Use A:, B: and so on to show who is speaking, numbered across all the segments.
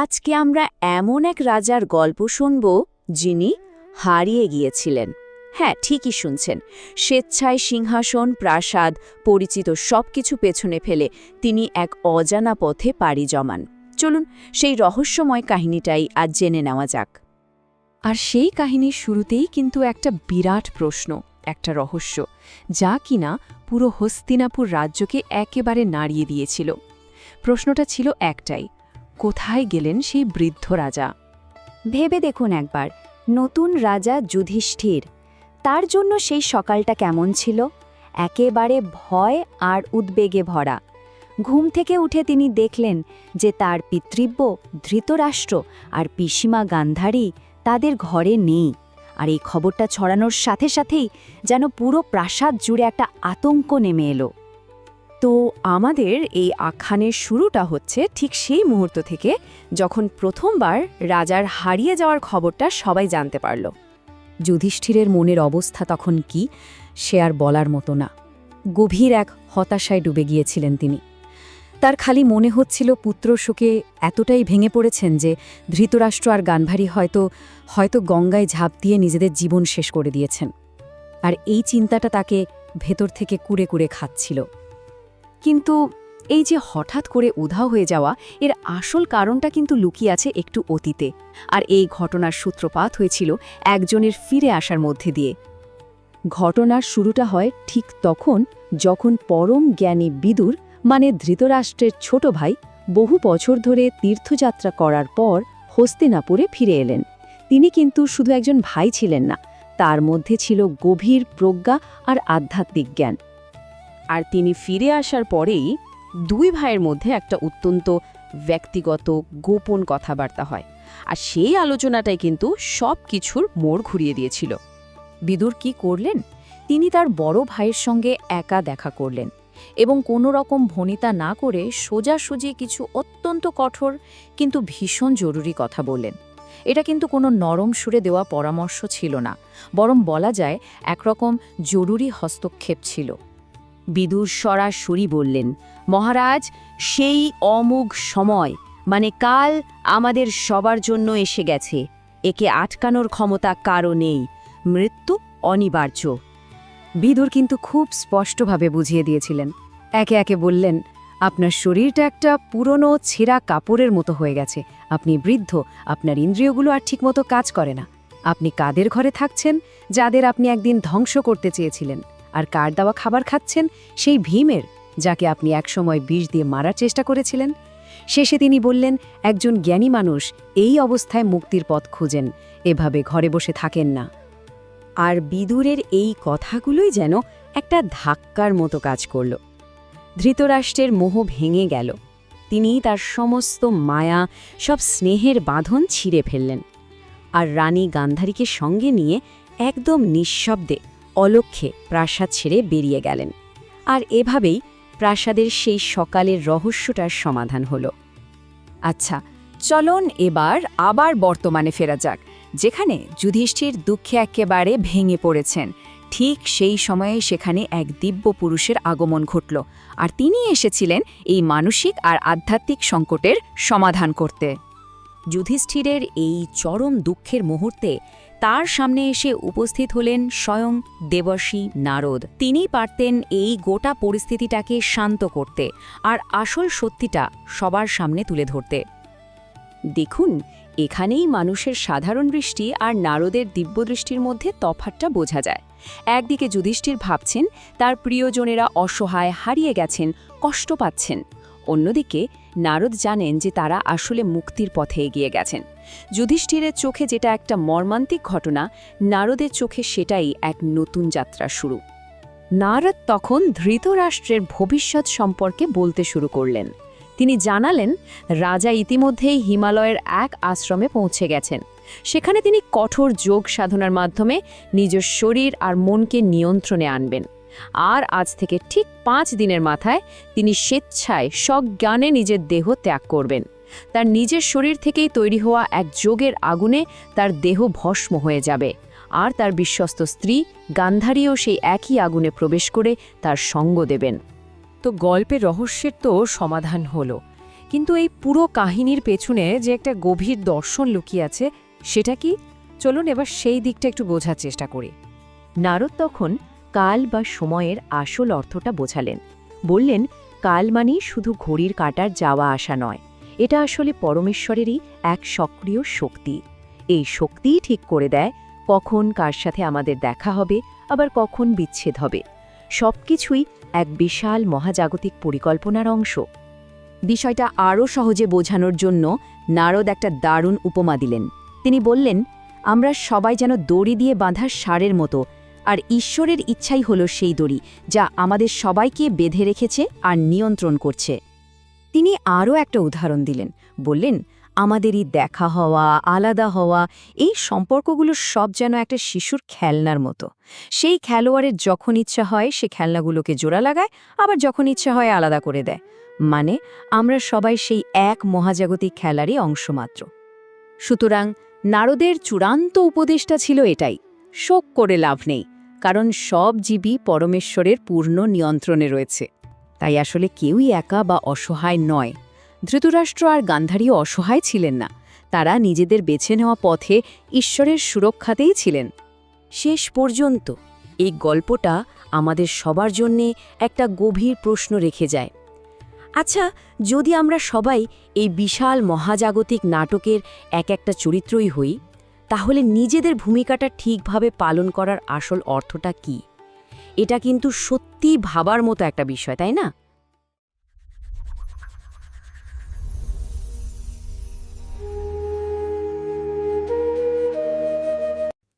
A: আজকে আমরা এমন এক রাজার গল্প শুনব যিনি হারিয়ে গিয়েছিলেন। হ্যাঁ, ঠিকই শুনছেন। স্বেচ্ছায় সিংহাসন, প্রাসাদ, পরিচিত সবকিছু পেছনে ফেলে তিনি এক অজানা পথে পাড়ি জমান। চলুন সেই রহস্যময় কাহিনীটাই আজ জেনে নেওয়া যাক।
B: আর সেই কাহিনীর শুরুতেই কিন্তু একটা বিরাট প্রশ্ন, একটা রহস্য, যা কিনা পুরো হস্তিনাপুর রাজ্যকে একেবারে নাড়িয়ে দিয়েছিল। প্রশ্নটা ছিল একটাই, কোথায় গেলেন সেই বৃদ্ধ রাজা?
A: ভেবে দেখুন একবার, নতুন রাজা যুধিষ্ঠির, তার জন্য সেই সকালটা কেমন ছিল? একেবারে ভয় আর উদ্বেগে ভরা। ঘুম থেকে উঠে তিনি দেখলেন যে তার পিতৃব্য ধৃতরাষ্ট্র আর পিসিমা গান্ধারী তাদের ঘরে নেই। আর এই খবরটা ছড়ানোর সাথে সাথেই যেন পুরো প্রাসাদ জুড়ে একটা আতঙ্ক নেমে এলো।
B: তো আমাদের এই আখ্যানের শুরুটা হচ্ছে ঠিক সেই মুহূর্ত থেকে, যখন প্রথমবার রাজার হারিয়ে যাওয়ার খবরটা সবাই জানতে পারল। যুধিষ্ঠিরের মনের অবস্থা তখন কি, সে আর বলার মতো না। গভীর এক হতাশায় ডুবে গিয়েছিলেন তিনি। তার খালি মনে হচ্ছিল পুত্র শোকে এতটাই ভেঙে পড়েছেন যে ধৃতরাষ্ট্র আর গান্ধারী হয়তো গঙ্গায় ঝাঁপ দিয়ে নিজেদের জীবন শেষ করে দিয়েছেন। আর এই চিন্তাটা তাকে ভেতর থেকে কুড়ে কুড়ে খাচ্ছিল। কিন্তু এই যে হঠাৎ করে উধাও হয়ে যাওয়া, এর আসল কারণটা কিন্তু লুকিয়ে আছে একটু অতীতে। আর এই ঘটনার সূত্রপাত হয়েছিল একজনের ফিরে আসার মধ্যে দিয়ে। ঘটনার শুরুটা হয় ঠিক তখন যখন পরম জ্ঞানী বিদুর, মানে ধৃতরাষ্ট্রের ছোট ভাই, বহু বছর ধরে তীর্থযাত্রা করার পর হস্তিনাপুরে ফিরে এলেন। তিনি কিন্তু শুধু একজন ভাই ছিলেন না, তার মধ্যে ছিল গভীর প্রজ্ঞা আর আধ্যাত্মিক জ্ঞান। আর তিনি ফিরে আসার পরেই দুই ভাইয়ের মধ্যে একটা অত্যন্ত ব্যক্তিগত গোপন কথাবার্তা হয়। আর সেই আলোচনাটাই কিন্তু সব কিছুর মোড় ঘুরিয়ে দিয়েছিল। বিদুর কি করলেন? তিনি তার বড় ভাইয়ের সঙ্গে একা দেখা করলেন এবং কোনো রকম ভনিতা না করে সোজাসুজি কিছু অত্যন্ত কঠোর কিন্তু ভীষণ জরুরি কথা বললেন। এটা কিন্তু কোনো নরম সুরে দেওয়া পরামর্শ ছিল না, বরং বলা যায় একরকম জরুরি হস্তক্ষেপ ছিল। বিদুর সরাসরি বললেন, মহারাজ, সেই অমোঘ সময়, মানে কাল, আমাদের সবার জন্য এসে গেছে। একে আটকানোর ক্ষমতা কারও নেই। মৃত্যু অনিবার্য। বিদুর কিন্তু খুব স্পষ্টভাবে বুঝিয়ে দিয়েছিলেন। একে একে বললেন, আপনার শরীরটা একটা পুরনো ছেঁড়া কাপড়ের মতো হয়ে গেছে। আপনি বৃদ্ধ, আপনার ইন্দ্রিয়গুলো আর ঠিকমতো কাজ করে না। আপনি কাদের ঘরে থাকছেন? যাদের আপনি একদিন ধ্বংস করতে চেয়েছিলেন। আর কার দেওয়া খাবার খাচ্ছেন? সেই ভীমের, যাকে আপনি একসময় বিষ দিয়ে মারার চেষ্টা করেছিলেন। শেষে তিনি বললেন, একজন জ্ঞানী মানুষ এই অবস্থায় মুক্তির পথ খুঁজেন, এভাবে ঘরে বসে থাকেন না। আর বিদুরের এই কথাগুলোই যেন একটা ধাক্কার মতো কাজ করল। ধৃতরাষ্ট্রের মোহ ভেঙে গেল। তিনি তার সমস্ত মায়া, সব স্নেহের বাঁধন ছিঁড়ে ফেললেন। আর রানী গান্ধারীকে সঙ্গে নিয়ে একদম নিঃশব্দে অলক্ষ্যে প্রাসাদ ছেড়ে বেরিয়ে গেলেন। আর এভাবেই প্রাসাদের সেই সকালের রহস্যটার সমাধান হল। আচ্ছা, চলুন এবার আবার বর্তমানে ফেরা যাক, যেখানে যুধিষ্ঠির দুঃখে একেবারে ভেঙে পড়েছেন। ঠিক সেই সময়ে সেখানে এক দিব্য পুরুষের আগমন ঘটল, আর তিনি এসেছিলেন এই মানসিক আর আধ্যাত্মিক সংকটের সমাধান করতে। যুধিষ্ঠিরের এই চরম দুঃখের মুহূর্তে তার সামনে এসে উপস্থিত হলেন স্বয়ং দেবর্ষি নারদ। তিনি পারতেন এই গোটা পরিস্থিতিটাকে শান্ত করতে আর আসল সত্যিটা সবার সামনে তুলে ধরতে। দেখুন, এখানেই মানুষের সাধারণ দৃষ্টি আর নারদের দিব্যদৃষ্টির মধ্যে তফাৎটা বোঝা যায়। একদিকে যুধিষ্ঠির ভাবছেন তার প্রিয়জনেরা অসহায়, হারিয়ে গেছেন, কষ্ট পাচ্ছেন। অন্যদিকে নারদ জানেন যে তারা আসলে মুক্তির পথে এগিয়ে গেছেন। যুধিষ্ঠিরের চোখে যেটা একটা মর্মান্তিক ঘটনা, নারদের চোখে সেটাই এক নতুন যাত্রা শুরু। নারদ তখন ধৃতরাষ্ট্রের ভবিষ্যৎ সম্পর্কে বলতে শুরু করলেন। তিনি জানালেন, রাজা ইতিমধ্যেই হিমালয়ের এক আশ্রমে পৌঁছে গেছেন। সেখানে তিনি কঠোর যোগ সাধনার মাধ্যমে নিজের শরীর আর মনকে নিয়ন্ত্রণে আনবেন। আর আজ থেকে ঠিক 5 দিনের মাথায় তিনি স্বেচ্ছায় সজ্ঞানে নিজের দেহ ত্যাগ করবেন। তার নিজের শরীর থেকেই তৈরি হওয়া এক যোগের আগুনে তার দেহ ভস্ম হয়ে যাবে। আর তার বিশ্বস্ত স্ত্রী গান্ধারীও সেই একই আগুনে প্রবেশ করে তার সঙ্গ দেবেন। তো গল্পের রহস্যের তো সমাধান হলো। কিন্তু এই পুরো কাহিনীর পেছনে যে একটা গভীর দর্শন লুকিয়ে আছে সেটা কি? চলুন এবার সেই দিকটা একটু বোঝার চেষ্টা করি। নারদ তখন কাল বা সময়ের আসল অর্থটা বোঝালেন। বললেন, কাল মানেই শুধু ঘড়ির কাঁটার যাওয়া আসা নয়, এটা আসলে পরমেশ্বরেরই এক সক্রিয় শক্তি। এই শক্তিই ঠিক করে দেয় কখন কার সাথে আমাদের দেখা হবে, আবার কখন বিচ্ছেদ হবে। সবকিছুই এক বিশাল মহাজাগতিক পরিকল্পনার অংশ। বিষয়টা আরও সহজে বোঝানোর জন্য নারদ একটা দারুণ উপমা দিলেন। তিনি বললেন, আমরা সবাই যেন দড়ি দিয়ে বাঁধা ষাঁড়ের মতো, আর ঈশ্বরের ইচ্ছাই হলো সেই দড়ি যা আমাদের সবাইকে বেঁধে রেখেছে আর নিয়ন্ত্রণ করছে। তিনি আরও একটা উদাহরণ দিলেন। বললেন, আমাদেরই দেখা হওয়া, আলাদা হওয়া, এই সম্পর্কগুলো সব যেন একটা শিশুর খেলনার মতো। সেই খেলোয়াড়ের যখন ইচ্ছা হয় সে খেলনাগুলোকে জোড়া লাগায়, আবার যখন ইচ্ছা হয় আলাদা করে দেয়। মানে আমরা সবাই সেই এক মহাজাগতিক খেলারই অংশ মাত্র। সুতরাং নারদের চূড়ান্ত উপদেশটা ছিল এটাই: শোক করে লাভ নেই, কারণ সব জীবই পরমেশ্বরের পূর্ণ নিয়ন্ত্রণে রয়েছে। তাই আসলে কেউই একা বা অসহায় নয়। ধৃতরাষ্ট্র আর গান্ধারীও অসহায় ছিলেন না, তারা নিজেদের বেছে নেওয়া পথে ঈশ্বরের সুরক্ষাতেই ছিলেন। শেষ পর্যন্ত এই গল্পটা আমাদের সবার জন্যে একটা গভীর প্রশ্ন রেখে যায়। আচ্ছা, যদি আমরা সবাই এই বিশাল মহাজাগতিক নাটকের এক একটা চরিত্রই হই, তাহলে নিজেদের ভূমিকাটা ঠিকভাবে পালন করার আসল অর্থটা কি? এটা কিন্তু সত্যিই ভাবার মতো একটা বিষয়, তাই না?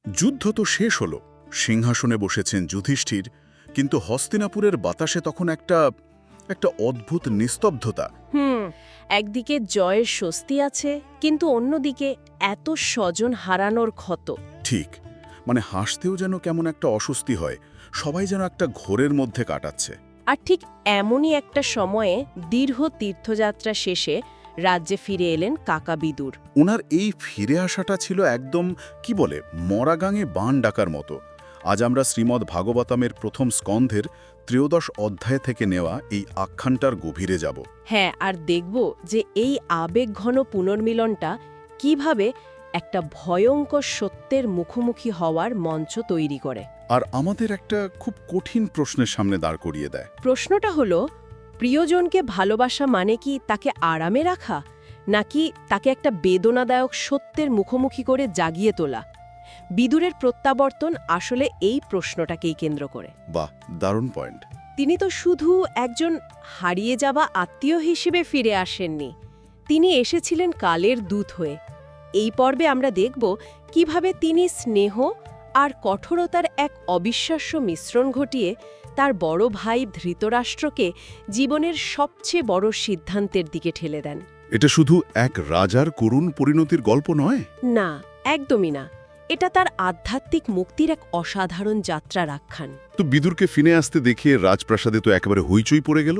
C: যুদ্ধ তো শেষ হলো, সিংহাসনে বসেছেন যুধিষ্ঠির, কিন্তু হস্তিনাপুরের বাতাসে তখন একটা অদ্ভুত নিস্তব্ধতা।
D: একদিকে জয়ের স্বস্তি আছে, কিন্তু অন্যদিকে এত স্বজন হারানোর ক্ষত।
C: ঠিক, মানে হাসতেও যেন কেমন একটা অস্বস্তি হয়, সবাই যেন একটা ঘোরের মধ্যে কাটাচ্ছে।
D: আর ঠিক এমনই একটা সময়ে দীর্ঘ তীর্থযাত্রা শেষে রাজ্যে ফিরে এলেন কাকা বিদুর।
C: ওনার এই ফিরে আসাটা ছিল একদম কি বলে মরাগাঙে বান ডাকার মতো। আজ আমরা শ্রীমদ্ ভাগবতমের প্রথম স্কন্ধের 13 অধ্যায় থেকে নেওয়া এই আখ্যানটার গভীরে যাব।
D: হ্যাঁ, আর দেখব যে এই আবেগঘন পুনর্মিলনটা কিভাবে একটা ভয়ঙ্কর সত্যের মুখোমুখি হওয়ার মঞ্চ তৈরি করে।
C: আর আমাদের একটা খুব কঠিন প্রশ্নের সামনে দাঁড় করিয়ে দেয়।
D: প্রশ্নটা হলো, প্রিয়জনকে ভালোবাসা মানে কি তাকে আরামে রাখা, নাকি তাকে একটা বেদনাদায়ক সত্যের মুখোমুখি করে জাগিয়ে তোলা? বিদুরের প্রত্যাবর্তন আসলে এই প্রশ্নটাকেই কেন্দ্র করে।
C: বাহ, দারুণ পয়েন্ট।
D: তিনি তো শুধু একজন হারিয়ে যাওয়া আত্মীয় হিসেবে ফিরে আসেননি, তিনি এসেছিলেন কালের দূত হয়ে। এই পর্বে আমরা দেখব কিভাবে তিনি স্নেহ আর কঠোরতার এক অবিশ্বাস্য মিশ্রণ ঘটিয়ে তার বড় ভাই ধৃতরাষ্ট্রকে জীবনের সবচেয়ে বড় সিদ্ধান্তের দিকে ঠেলে দেন।
C: এটা শুধু এক রাজার করুণ পরিণতির গল্প নয়।
D: না, একদমই না। এটা তার আধ্যাত্মিক মুক্তির এক অসাধারণ যাত্রার আখ্যান।
C: তো বিদুরকে ফিরে আসতে দেখে রাজপ্রাসাদে তো একেবারে হইচই পড়ে গেল।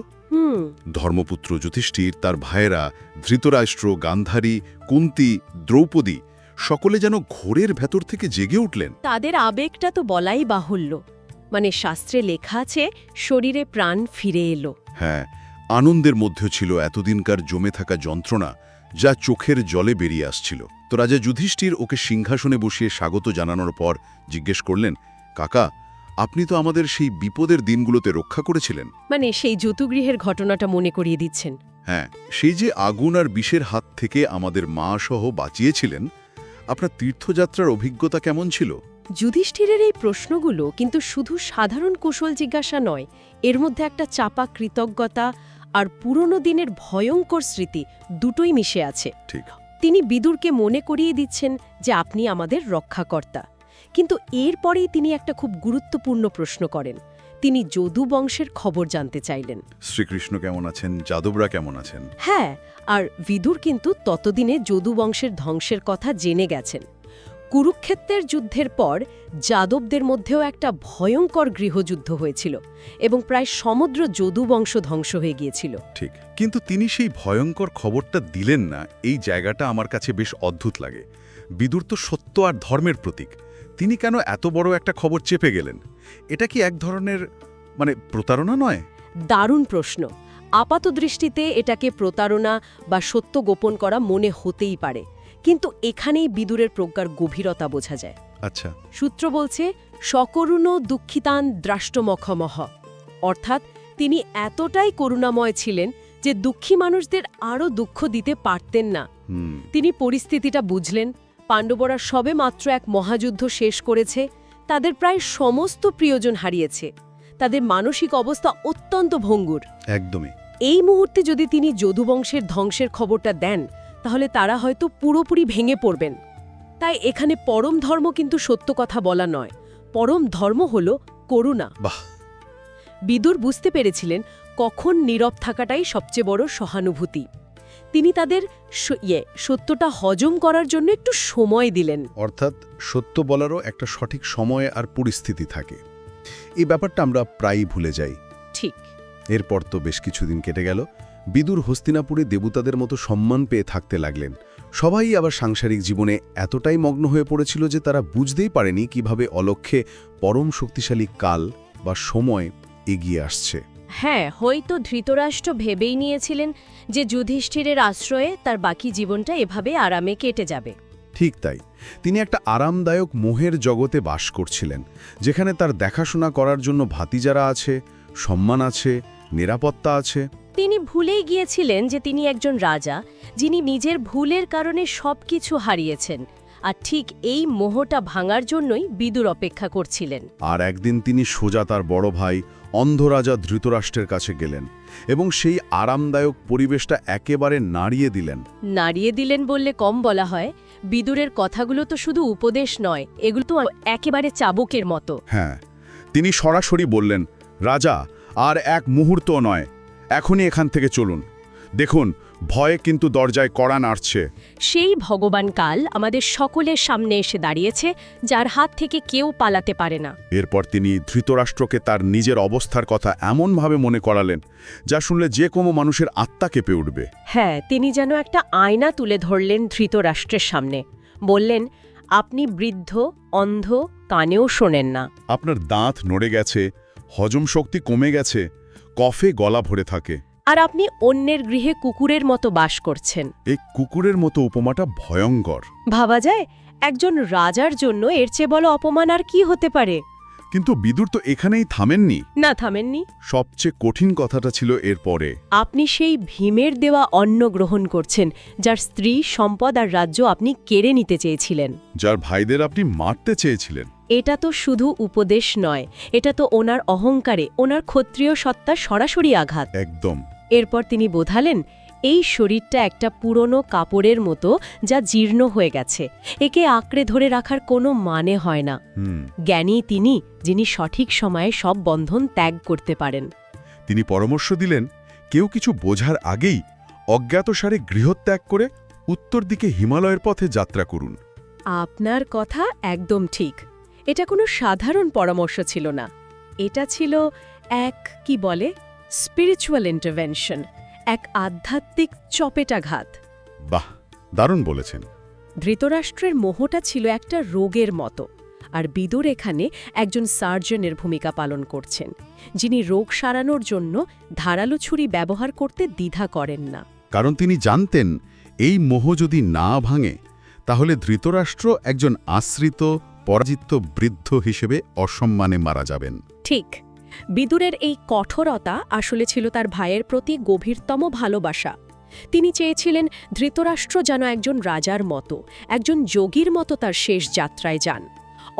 C: ধর্মপুত্র যুধিষ্ঠির, তার ভাইয়েরা ধৃতরাষ্ট্র, গান্ধারী, কুন্তী, দ্রৌপদী সকলে যেন ঘোরের ভেতর থেকে জেগে উঠলেন।
D: তাদের আবেগটা তো বলাই বাহুল্য। মানে শাস্ত্রে লেখা আছে, শরীরে প্রাণ ফিরে এলো।
C: হ্যাঁ, আনন্দের মধ্যে ছিল এতদিনকার জমে থাকা যন্ত্রণা, যা চোখের জলে বেরিয়ে আসছিল। তো রাজা যুধিষ্ঠির ওকে সিংহাসনে বসিয়ে স্বাগত জানানোর পর জিজ্ঞেস করলেন, কাকা, আপনি তো আমাদের সেই বিপদের দিনগুলোতে রক্ষা করেছিলেন।
D: মানে সেই যতুগৃহের ঘটনাটা মনে করিয়ে দিচ্ছেন।
C: হ্যাঁ, সেই যে আগুন আর বিষের হাত থেকে আমাদের মা সহ বাঁচিয়েছিলেন। আপনার তীর্থযাত্রার অভিজ্ঞতা কেমন ছিল?
D: যুধিষ্ঠিরের এই প্রশ্নগুলো কিন্তু শুধু সাধারণ কুশল জিজ্ঞাসা নয়, এর মধ্যে একটা চাপা কৃতজ্ঞতা আর পুরনো দিনের ভয়ঙ্কর স্মৃতি দুটোই মিশে আছে।
C: ঠিক।
D: তিনি বিদুরকে মনে করিয়ে দিচ্ছেন যে আপনি আমাদের রক্ষাকর্তা। কিন্তু এরপরেই তিনি একটা খুব গুরুত্বপূর্ণ প্রশ্ন করেন। তিনি যদু বংশের খবর জানতে চাইলেন।
C: শ্রীকৃষ্ণ কেমন আছেন, যাদবরা কেমন আছেন?
D: হ্যাঁ, আর বিদুর কিন্তু ততদিনে যদু বংশের ধ্বংসের কথা জেনে গেছেন। কুরুক্ষেত্রের যুদ্ধের পর যাদবদের মধ্যেও একটা ভয়ঙ্কর গৃহযুদ্ধ হয়েছিল এবং প্রায় সমগ্র যদু বংশ ধ্বংস হয়ে গিয়েছিল।
C: ঠিক, কিন্তু তিনি সেই ভয়ঙ্কর খবরটা দিলেন না। এই জায়গাটা আমার কাছে বেশ অদ্ভুত লাগে। বিদুর তো সত্য আর ধর্মের প্রতীক, তিনি কেন এত বড় একটা খবর চেপে গেলেন? এটা কি এক ধরনের প্রতারণা নয়?
D: দারুণ প্রশ্ন। আপাতদৃষ্টিতে এটাকে প্রতারণা বা সত্য গোপন করা মনে হতেই পারে, কিন্তু এখানেই বিদুরের প্রজ্ঞার গভীরতা বোঝা যায়।
C: আচ্ছা,
D: সূত্র বলছে সকরুণ দুঃখিতান দ্রাষ্টমখমহ, অর্থাৎ তিনি এতটাই করুণাময় ছিলেন যে দুঃখী মানুষদের আরও দুঃখ দিতে পারতেন না। তিনি পরিস্থিতিটা বুঝলেন, পাণ্ডবরা সবে মাত্র এক মহাযুদ্ধ শেষ করেছে, তাদের প্রায় সমস্ত প্রিয়জন হারিয়েছে, তাদের মানসিক অবস্থা অত্যন্ত ভঙ্গুর।
C: একদমই।
D: এই মুহূর্তে যদি তিনি যদুবংশের ধ্বংসের খবরটা দেন, তাহলে তারা হয়তো পুরোপুরি ভেঙে পড়বেন। তাই এখানে পরম ধর্ম কিন্তু সত্য কথা বলা নয়, পরম ধর্ম হল করুণা।
C: বাহ!
D: বিদুর বুঝতে পেরেছিলেন কখন নীরব থাকাটাই সবচেয়ে বড় সহানুভূতি। তিনি তাদের সত্যটা হজম করার জন্য একটু সময় দিলেন।
C: অর্থাৎ সত্য বলারও একটা সঠিক সময় আর পরিস্থিতি থাকে। এই ব্যাপারটা আমরা প্রায়ই ভুলে যাই।
D: ঠিক।
C: এরপর তো বেশ কিছুদিন কেটে গেল। বিদুর হস্তিনাপুরে দেবতাদের মতো সম্মান পেয়ে থাকতে লাগলেন। সবাই আবার সাংসারিক জীবনে এতটাই মগ্ন হয়ে পড়েছিল যে তারা বুঝতেই পারেনি কিভাবে অলক্ষ্যে পরম শক্তিশালী কাল বা সময় এগিয়ে আসছে।
E: হ্যাঁ, হয়তো ধৃতরাষ্ট্র ভেবেই নিয়েছিলেন যে যুধিষ্ঠিরের আশ্রয়ে তার বাকি জীবনটা এভাবে আরামে কেটে যাবে।
C: ঠিক তাই। তিনি একটা আরামদায়ক মোহের জগতে বাস করছিলেন, যেখানে তার দেখাশোনা করার জন্য ভাতিজারা আছে, সম্মান আছে, নিরাপত্তা আছে।
E: তিনি ভুলেই গিয়েছিলেন যে তিনি একজন রাজা, যিনি নিজের ভুলের কারণে সবকিছু হারিয়েছেন, আর ঠিক এই মোহটা ভাঙার জন্যই বিদুর অপেক্ষা করছিলেন।
C: আর একদিন তিনি সোজা তার বড় ভাই অন্ধরাজা ধৃতরাষ্ট্রের কাছে গেলেন এবং সেই আরামদায়ক পরিবেশটা একেবারে নাড়িয়ে দিলেন।
E: নাড়িয়ে দিলেন বললে কম বলা হয়। বিদুরের কথাগুলো তো শুধু উপদেশ নয়, এগুলো তো একেবারে চাবুকের মতো।
C: হ্যাঁ, তিনি সরাসরি বললেন, রাজা, আর এক মুহূর্ত নয়, এখনই এখান থেকে চলুন। দেখুন, ভয়ে কিন্তু দরজায় কড়া নাড়ছে।
E: সেই ভগবান কাল আমাদের সকলের সামনে এসে দাঁড়িয়েছে, যার হাত থেকে কেউ পালাতে পারে না।
C: এরপর তিনি ধৃতরাষ্ট্রকে তার নিজের অবস্থার কথা এমনভাবে মনে করালেন যা শুনলে যে কোনো মানুষের আত্মা কেঁপে উঠবে।
D: হ্যাঁ, তিনি যেন একটা আয়না তুলে ধরলেন ধৃতরাষ্ট্রের সামনে। বললেন, আপনি বৃদ্ধ, অন্ধ, কানেও শোনেন না।
C: আপনার দাঁত নড়ে গেছে, হজম শক্তি কমে গেছে, কফে গলা ভরে থাকে।
D: আর আপনি অন্যের গৃহে কুকুরের মতো বাস করছেন।
C: এই কুকুরের মতো উপমাটা ভয়ঙ্কর।
D: ভাবা যায়, একজন রাজার জন্য এর চেয়ে বড় অপমান আর কি হতে পারে?
C: কিন্তু বিদুর তো এখানেই থামেননি।
D: না, থামেননি।
C: সবচেয়ে কঠিন কথাটা ছিল এরপরে।
D: আপনি সেই ভীমের দেওয়া অন্ন গ্রহণ করছেন, যার স্ত্রী, সম্পদ আর রাজ্য আপনি কেড়ে নিতে চেয়েছিলেন,
C: যার ভাইদের আপনি মারতে চেয়েছিলেন।
D: এটা তো শুধু উপদেশ নয়, এটা তো ওনার অহংকারে, ওনার ক্ষত্রিয় সত্তার সরাসরি আঘাত।
C: একদম।
D: এরপর তিনি বোঝালেন, এই শরীরটা একটা পুরনো কাপড়ের মতো, যা জীর্ণ হয়ে গেছে। একে আঁকড়ে ধরে রাখার কোনো মানে হয় না। জ্ঞানী তিনি, যিনি সঠিক সময়ে সব বন্ধন ত্যাগ করতে পারেন।
C: তিনি পরামর্শ দিলেন, কেউ কিছু বোঝার আগেই অজ্ঞাতসারে গৃহত্যাগ করে উত্তর দিকে হিমালয়ের পথে যাত্রা করুন।
D: আপনার কথা একদম ঠিক। এটা কোনো সাধারণ পরামর্শ ছিল না, এটা ছিল এক, কি বলে, স্পিরিচুয়াল ইন্টারভেনশন, এক আধ্যাত্মিক চপেটাঘাত।
C: বাহ, দারুণ বলেছেন।
D: ধৃতরাষ্ট্রের মোহটা ছিল একটা রোগের মতো, আর বিদুর এখানে একজন সার্জনের ভূমিকা পালন করছেন, যিনি রোগ সারানোর জন্য ধারালো ছুরি ব্যবহার করতে দ্বিধা করেন না।
C: কারণ তিনি জানতেন, এই মোহ যদি না ভাঙে তাহলে ধৃতরাষ্ট্র একজন আশ্রিত, পরাজিত বৃদ্ধ হিসেবে অসম্মানে মারা যাবেন।
D: ঠিক। বিদুরের এই কঠোরতা আসলে ছিল তার ভাইয়ের প্রতি গভীরতম ভালোবাসা। তিনি চেয়েছিলেন ধৃতরাষ্ট্র যেন একজন রাজার মতো, একজন যোগীর মতো তার শেষ যাত্রায় যান,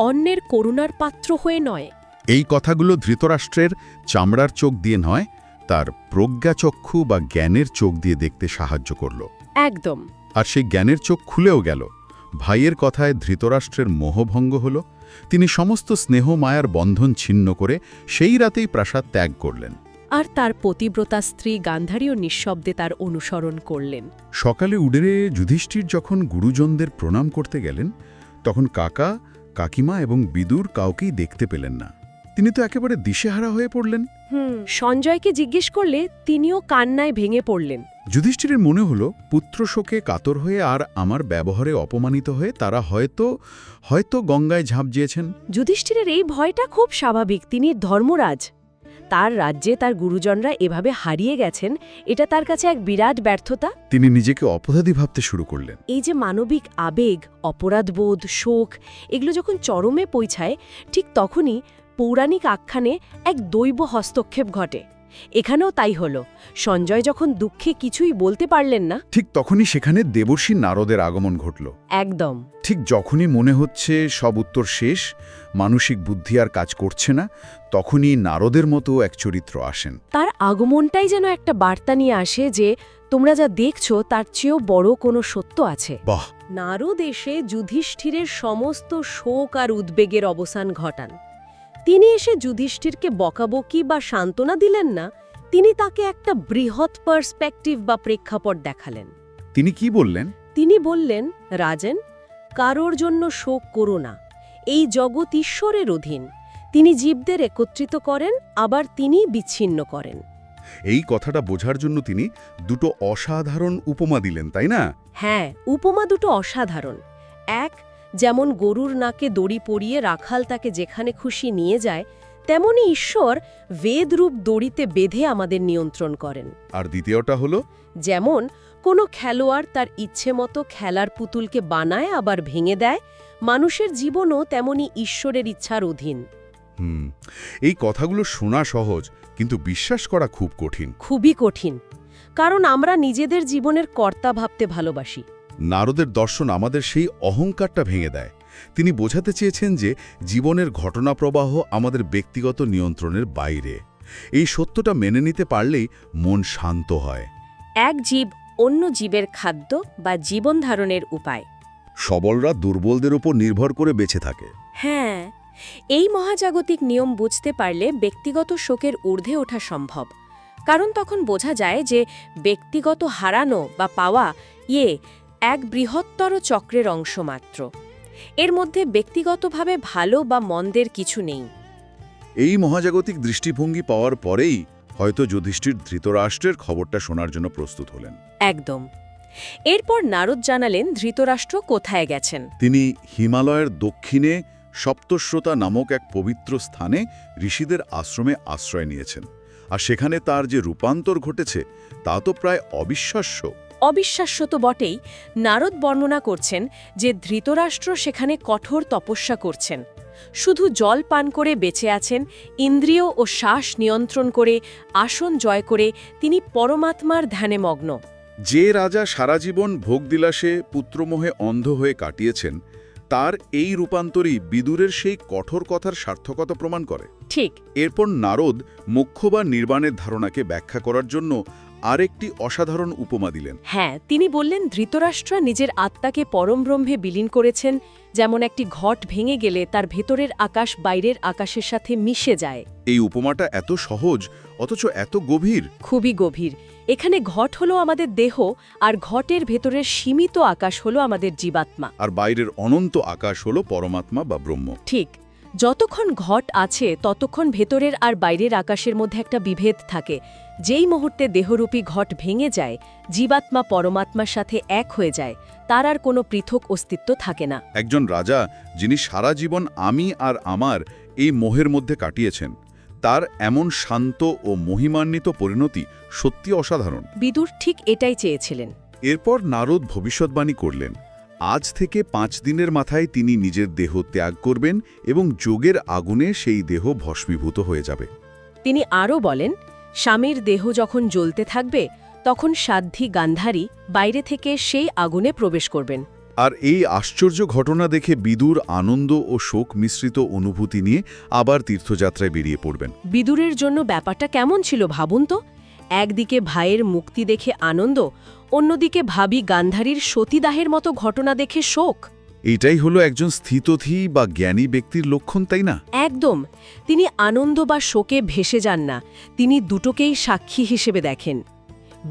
D: অন্যের করুণার পাত্র হয়ে নয়।
C: এই কথাগুলো ধৃতরাষ্ট্রের চামড়ার চোখ দিয়ে নয়, তার প্রজ্ঞাচক্ষু বা জ্ঞানের চোখ দিয়ে দেখতে সাহায্য করল।
D: একদম।
C: আর সেই জ্ঞানের চোখ খুলেও গেল। ভাইয়ের কথায় ধৃতরাষ্ট্রের মোহভঙ্গ হল। তিনি সমস্ত স্নেহ মায়ার বন্ধন ছিন্ন করে সেই রাতেই প্রাসাদ ত্যাগ করলেন।
D: আর তার পতিব্রতা স্ত্রী গান্ধারীও নিঃশব্দে তার অনুসরণ করলেন।
C: সকালে উঠে যুধিষ্ঠির যখন গুরুজনদের প্রণাম করতে গেলেন, তখন কাকা, কাকিমা এবং বিদুর কাউকেই দেখতে পেলেন না। তিনি তো একেবারে দিশেহারা হয়ে পড়লেন।
D: সঞ্জয়কে জিজ্ঞেস করলে তিনিও কান্নায় ভেঙে পড়লেন।
C: যুধিষ্ঠিরের মনে হল, পুত্র শোকে কাতর হয়ে আর আমার ব্যবহারে অপমানিত হয়ে তারা হয়তো গঙ্গায় ঝাঁপ দিয়েছেন।
D: যুধিষ্ঠিরের এই ভয়টা খুব স্বাভাবিক, তিনি ধর্মরাজ।
E: তার রাজ্যে তার গুরুজনরা এভাবে হারিয়ে গেছেন, এটা তার কাছে এক বিরাট ব্যর্থতা।
C: তিনি নিজেকে অপরাধী ভাবতে শুরু করলেন।
E: এই যে মানবিক আবেগ, অপরাধবোধ, শোক, এগুলো যখন চরমে পৌঁছায়, ঠিক তখনই পৌরাণিক আখ্যানে এক দৈব হস্তক্ষেপ ঘটে। এখানেও তাই হলো। সঞ্জয় যখন দুঃখে কিছুই বলতে পারলেন না,
C: ঠিক তখনই সেখানে দেবর্ষী নারদের আগমন ঘটল।
E: একদম
C: ঠিক যখনই মনে হচ্ছে সব উত্তর শেষ, মানসিক বুদ্ধি আর কাজ করছে না, তখনই নারদের মতো এক চরিত্র আসেন।
E: তার আগমনটাই যেন একটা বার্তা নিয়ে আসে যে তোমরা যা দেখছো তার চেয়েও বড় কোনো সত্য আছে।
C: বাহ!
D: নারদ এসে যুধিষ্ঠিরের সমস্ত শোক আর উদ্বেগের অবসান ঘটান। তিনি এসে যুধিষ্ঠিরকে বকাবকি বা সান্ত্বনা দিলেন না, তিনি তাকে একটা বৃহৎ পার্সপেক্টিভ বা প্রেক্ষাপট দেখালেন।
C: তিনি কি বললেন?
D: তিনি বললেন, রাজেন, কারোর জন্য শোক করো না। এই জগৎ ঈশ্বরের অধীন। তিনি জীবদের একত্রিত করেন, আবার তিনি বিচ্ছিন্ন করেন।
C: এই কথাটা বোঝার জন্য তিনি দুটো অসাধারণ উপমা দিলেন, তাই না?
D: হ্যাঁ, উপমা দুটো অসাধারণ। এক, যেমন গরুর নাকে দড়ি পরিয়ে রাখাল তাকে যেখানে খুশি নিয়ে যায়, তেমনি ঈশ্বর বেদরূপ দড়িতে বেঁধে আমাদের নিয়ন্ত্রণ করেন।
C: আর দ্বিতীয়টা হলো,
D: যেমন কোনো খেলোয়াড় তার ইচ্ছে মতো খেলার পুতুলকে বানায় আবার ভেঙে দেয়, মানুষের জীবনও তেমনি ঈশ্বরের ইচ্ছার অধীন।
C: এই কথাগুলো শোনা সহজ, কিন্তু বিশ্বাস করা খুব কঠিন।
D: খুবই কঠিন, কারণ আমরা নিজেদের জীবনের কর্তা ভাবতে ভালোবাসি।
C: নারদের দর্শন আমাদের সেই অহংকারটা ভেঙে দেয়। তিনি বোঝাতে চেয়েছেন যে জীবনের ঘটনাপ্রবাহ আমাদের ব্যক্তিগত নিয়ন্ত্রণের বাইরে। এই সত্যটা মেনে নিতে পারলেই মন শান্ত হয়।
E: এক জীব অন্য জীবের খাদ্য বা জীবন ধারণের উপায়।
C: সবলরা দুর্বলদের উপর নির্ভর করে বেঁচে থাকে।
E: হ্যাঁ, এই মহাজাগতিক নিয়ম বুঝতে পারলে ব্যক্তিগত শোকের ঊর্ধ্বে ওঠা সম্ভব। কারণ তখন বোঝা যায় যে ব্যক্তিগত হারানো বা পাওয়া এক বৃহত্তর চক্রের অংশ মাত্র। এর মধ্যে ব্যক্তিগতভাবে ভালো বা মন্দের কিছু নেই।
C: এই মহাজাগতিক দৃষ্টিভঙ্গি পাওয়ার পরেই হয়তো যুধিষ্ঠির ধৃতরাষ্ট্রের খবরটা শোনার জন্য প্রস্তুত হলেন।
E: একদম। এরপর নারদ জানালেন ধৃতরাষ্ট্র কোথায় গেছেন।
C: তিনি হিমালয়ের দক্ষিণে সপ্তশ্রোতা নামক এক পবিত্র স্থানে ঋষিদের আশ্রমে আশ্রয় নিয়েছেন। আর সেখানে তার যে রূপান্তর ঘটেছে তা তো প্রায় অবিশ্বাস্য।
E: অবিশ্বাস্য তো বটেই। নারদ বর্ণনা করছেন যে ধৃতরাষ্ট্র সেখানে কঠোর তপস্যা করছেন, শুধু জল পান করে বেঁচে আছেন, ইন্দ্রিয় ও শ্বাস নিয়ন্ত্রণ করে, আসন জয় করে তিনি পরমাত্মার ধ্যানে মগ্ন।
C: যে রাজা সারা জীবন ভোগবিলাসে পুত্রমোহে অন্ধ হয়ে কাটিয়েছেন, তার এই রূপান্তরই বিদুরের সেই কঠোর কথার সার্থকতা প্রমাণ করে।
E: ঠিক।
C: এরপর নারদ মোক্ষ বা নির্বাণের ধারণাকে ব্যাখ্যা করার জন্য আরেকটি অসাধারণ উপমা দিলেন।
E: হ্যাঁ, তিনি বললেন ধৃতরাষ্ট্র নিজের আত্মাকে পরমব্রহ্মে বিলীন করেছেন, যেমন একটি ঘট ভেঙে গেলে তার ভেতরের আকাশ বাইরের আকাশের সাথে মিশে যায়।
C: এই উপমাটা এত সহজ অথচ এত গভীর।
E: খুবই গভীর। এখানে ঘট হলো আমাদের দেহ, আর ঘটের ভেতরের সীমিত আকাশ হলো আমাদের জীবাত্মা,
C: আর বাইরের অনন্ত আকাশ হলো পরমাত্মা বা ব্রহ্ম।
E: ঠিক। যতক্ষণ ঘট আছে ততক্ষণ ভেতরের আর বাইরের আকাশের মধ্যে একটা বিভেদ থাকে। যেই মুহূর্তে দেহরূপী ঘট ভেঙে যায়, জীবাত্মা পরমাত্মার সাথে এক হয়ে যায়, তার আর কোনো পৃথক অস্তিত্ব থাকে না।
C: একজন রাজা যিনি সারা জীবন আমি আর আমার এই মোহের মধ্যে কাটিয়েছেন, তার এমন শান্ত ও মহিমান্বিত পরিণতি সত্যি অসাধারণ।
E: বিদুর ঠিক এটাই চেয়েছিলেন।
C: এরপর নারদ ভবিষ্যদ্বাণী করলেন, আজ থেকে 5 দিনের মাথায় তিনি নিজের দেহ ত্যাগ করবেন এবং যোগের আগুনে সেই দেহ ভস্মীভূত হয়ে যাবে।
E: তিনি আরও বলেন, স্বামীর দেহ যখন জ্বলতে থাকবে তখন সাধ্বী গান্ধারী বাইরে থেকে সেই আগুনে প্রবেশ করবেন।
C: আর এই আশ্চর্য ঘটনা দেখে বিদুর আনন্দ ও শোক মিশ্রিত অনুভূতি নিয়ে আবার তীর্থযাত্রায় বেরিয়ে পড়বেন।
E: বিদুরের জন্য ব্যাপারটা কেমন ছিল ভাবুন তো। একদিকে ভাইয়ের মুক্তি দেখে আনন্দ, অন্যদিকে ভাবী গান্ধারীর সতীদাহের মতো ঘটনা দেখে শোক।
C: এটাই হলো একজন স্থিতধী বা জ্ঞানী ব্যক্তির লক্ষণ, তাই না?
E: একদম। তিনি আনন্দ বা শোকে ভেসে যান না, তিনি দুটোকেই সাক্ষী হিসেবে দেখেন।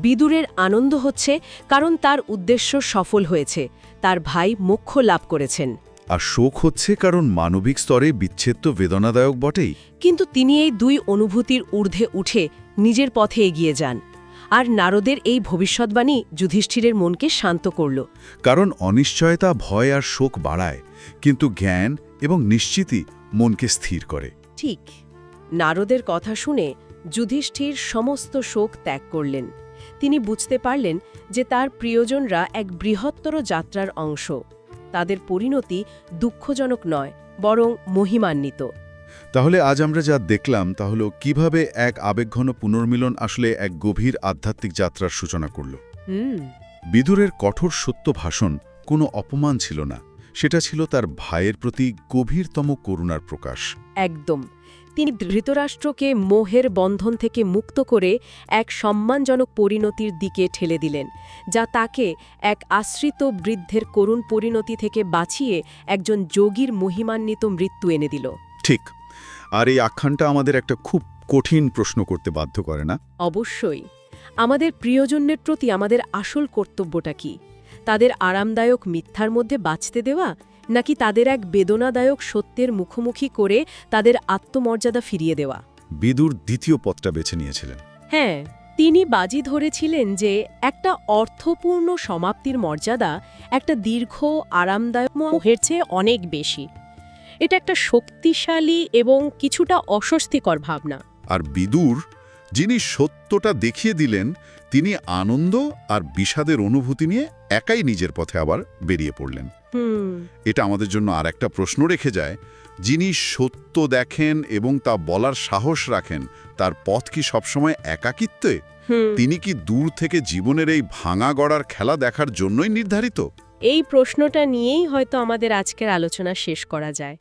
E: বিদুরের আনন্দ হচ্ছে কারণ তার উদ্দেশ্য সফল হয়েছে, তার ভাই মোক্ষ লাভ করেছেন।
C: আর শোক হচ্ছে কারণ মানবিক স্তরে বিচ্ছেদ তো বেদনাদায়ক বটেই।
E: কিন্তু তিনি এই দুই অনুভূতির ঊর্ধ্বে উঠে নিজের পথে এগিয়ে যান। আর নারদের এই ভবিষ্যদ্বাণী যুধিষ্ঠিরের মনকে শান্ত করল।
C: কারণ অনিশ্চয়তা ভয় আর শোক বাড়ায়, কিন্তু জ্ঞান এবং নিশ্চিতই মনকে স্থির করে।
D: ঠিক। নারদের কথা শুনে যুধিষ্ঠির সমস্ত শোক ত্যাগ করলেন। তিনি বুঝতে পারলেন যে তার প্রিয়জনরা এক বৃহত্তর যাত্রার অংশ। তাদের পরিণতি দুঃখজনক নয়, বরং মহিমান্বিত।
C: তাহলে আজ আমরা যা দেখলাম তা হলো কিভাবে এক আবেগঘন পুনর্মিলন আসলে এক গভীর আধ্যাত্মিক যাত্রার সূচনা করল। বিদুরের কঠোর সত্য ভাষণ কোনো অপমান ছিল না, সেটা ছিল তার ভাইয়ের প্রতি গভীরতম করুণার প্রকাশ।
D: একদম। তিনি ধৃতরাষ্ট্রকে মোহের বন্ধন থেকে মুক্ত করে এক সম্মানজনক পরিণতির দিকে ঠেলে দিলেন, যা তাকে এক আশ্রিত বৃদ্ধের করুণ পরিণতি থেকে বাঁচিয়ে একজন যোগীর মহিমান্বিত মৃত্যু এনে দিল।
C: ঠিক। আর এই আখ্যানটা আমাদের একটা খুব কঠিন প্রশ্ন করতে বাধ্য করে না?
D: অবশ্যই। আমাদের প্রিয়জনের প্রতি আমাদের আসল কর্তব্যটা কি? তাদের আরামদায়ক মিথ্যার মধ্যে বাঁচতে দেওয়া, নাকি তাদের এক বেদনাদায়ক সত্যের মুখোমুখি করে তাদের আত্মমর্যাদা ফিরিয়ে দেওয়া?
C: বিদুর দ্বিতীয় পথটা বেছে নিয়েছিলেন।
D: হ্যাঁ, তিনি বাজি ধরেছিলেন যে একটা অর্থপূর্ণ সমাপ্তির মর্যাদা একটা দীর্ঘ আরামদায়ক মোহের চেয়ে অনেক বেশি। এটা একটা শক্তিশালী এবং কিছুটা অস্বস্তিকর ভাবনা।
C: আর বিদুর, যিনি সত্যটা দেখিয়ে দিলেন, তিনি আনন্দ আর বিষাদের অনুভূতি নিয়ে একাই নিজের পথে আবার বেরিয়ে পড়লেন। এটা আমাদের জন্য আর একটা প্রশ্ন রেখে যায়, যিনি সত্য দেখেন এবং তা বলার সাহস রাখেন, তার পথ কি সবসময় একাকিত্বে? তিনি কি দূর থেকে জীবনের এই ভাঙা গড়ার খেলা দেখার জন্যই নির্ধারিত?
D: এই প্রশ্নটা নিয়েই হয়তো আমাদের আজকের আলোচনা শেষ করা যায়।